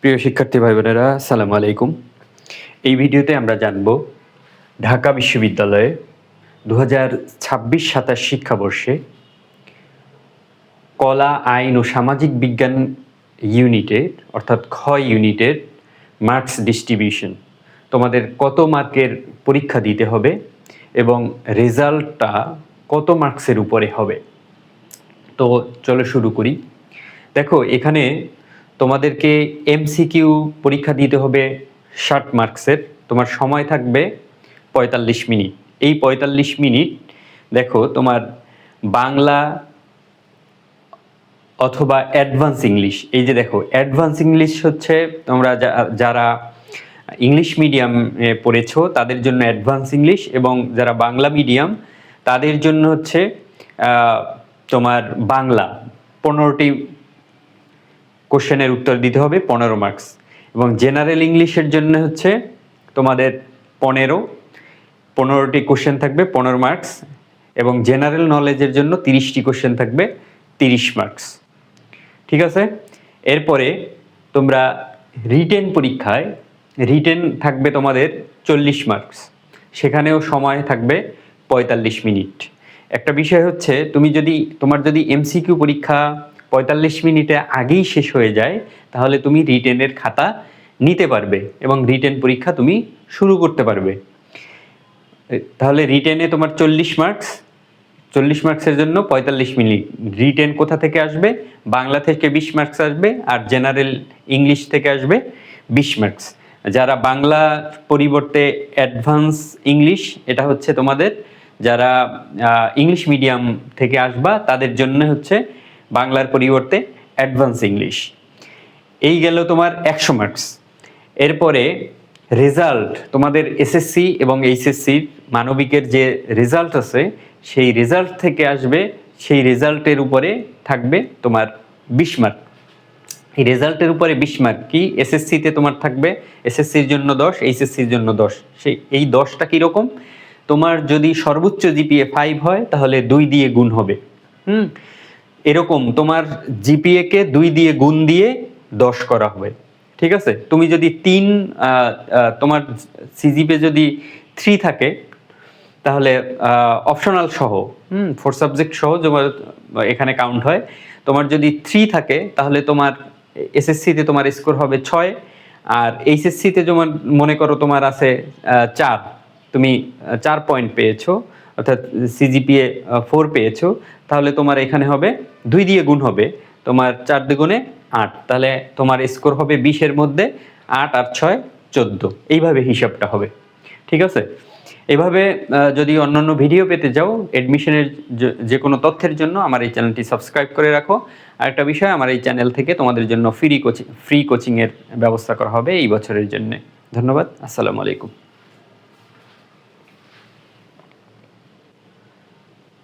প্রিয় শিক্ষার্থী ভাই বোনেরা, আসসালামু আলাইকুম। এই ভিডিওতে আমরা জানব ঢাকা বিশ্ববিদ্যালয়ে 2026-27 শিক্ষাবর্ষে কলা, আইন ও সামাজিক বিজ্ঞান ইউনিটের অর্থাৎ খ ইউনিটের মার্কস ডিস্ট্রিবিউশন। তোমাদের কত মার্কের পরীক্ষা দিতে হবে এবং রেজাল্টটা কত মার্কসের উপরে হবে। তো চলো শুরু করি। দেখো, এখানে তোমাদেরকে এমসিকিউ পরীক্ষা দিতে হবে 60 মার্কসের। তোমার সময় থাকবে 45 মিনিট। এই 45 মিনিট দেখো তোমার বাংলা অথবা অ্যাডভান্স ইংলিশ। এই যে দেখো, অ্যাডভান্স ইংলিশ হচ্ছে তোমরা যারা ইংলিশ মিডিয়ামে পড়েছো তাদের জন্য অ্যাডভান্স ইংলিশ, এবং যারা বাংলা মিডিয়াম তাদের জন্য হচ্ছে তোমার বাংলা 15টি কোশ্চেনের উত্তর দিতে হবে 15 মার্কস, এবং জেনারেল ইংলিশের জন্য হচ্ছে তোমাদের 15টি কোশ্চেন থাকবে 15 মার্কস, এবং জেনারেল নলেজের জন্য 30টি কোশ্চেন থাকবে 30 মার্কস। ঠিক আছে। এরপরে তোমরা রিটেন পরীক্ষায় রিটেন থাকবে তোমাদের 40 মার্কস, সেখানেও সময় থাকবে 45 মিনিট। একটা বিষয় হচ্ছে, তোমার যদি এমসিকিউ পরীক্ষা 45 মিনিটে আগেই শেষ হয়ে যায় তাহলে তুমি রিটেনের খাতা নিতে পারবে এবং রিটেন পরীক্ষা তুমি শুরু করতে পারবে। তাহলে রিটেনে তোমার 40 মার্কসের জন্য 45 মিনিট। রিটেন কোথা থেকে আসবে? বাংলা থেকে 20 মার্কস আসবে, আর জেনারেল ইংলিশ থেকে আসবে 20 মার্কস। যারা বাংলা পরিবর্তে অ্যাডভান্স ইংলিশ, এটা হচ্ছে তোমাদের যারা ইংলিশ মিডিয়াম থেকে আসবা তাদের জন্য হচ্ছে বাংলার পরিবর্তে অ্যাডভান্স ইংলিশ। এই গেল তোমার 100 মার্কস। এরপরে রেজাল্ট, তোমাদের এসএসসি এবং এইচএসসির মানবিকের যে রেজাল্ট আছে সেই রেজাল্ট থেকে আসবে, সেই রেজাল্টের উপরে থাকবে তোমার 20 মার্ক। এই রেজাল্টের উপরে 20 মার্ক কি? এসএসসিতে তোমার থাকবে এসএসসির জন্য 10, এইচএসসির জন্য 10। এই 10টা কীরকম? তোমার যদি সর্বোচ্চ জিপিএ 5 হয় তাহলে 2 দিয়ে গুণ হবে। এরকম তোমার জিপিএকে 2 দিয়ে গুণ দিয়ে 10 করা হবে। ঠিক আছে। তুমি যদি তোমার সিজিপিএ যদি 3 থাকে তাহলে অপশনাল সহ 4 সাবজেক্ট সহ এখানে কাউন্ট হয়। তোমার যদি 3 থাকে তাহলে তোমার এসএসসিতে তোমার স্কোর হবে 6, আর এইচএসসিতে যেমন মনে করো তোমার আছে 4, তুমি 4 পয়েন্ট পেয়েছো, অর্থাৎ সিজিপিএ 4 পেয়েছো, তাহলে তোমার এখানে হবে 2 দিয়ে গুণ হবে, তোমার 4 দ্বিগুণে 8, তাহলে তোমার স্কোর হবে 20-এর মধ্যে 8 আর 6 14। এইভাবে হিসাবটা হবে। ঠিক আছে। এভাবে যদি অন্যান্য ভিডিও পেতে যাও, অ্যাডমিশনের যে কোনো তথ্যের জন্য আমার এই চ্যানেলটি সাবস্ক্রাইব করে রাখো। আরেকটা বিষয়, আমার এই চ্যানেল থেকে তোমাদের জন্য ফ্রি কোচিংয়ের ব্যবস্থা করা হবে এই বছরের জন্য। ধন্যবাদ। আসসালামু আলাইকুম।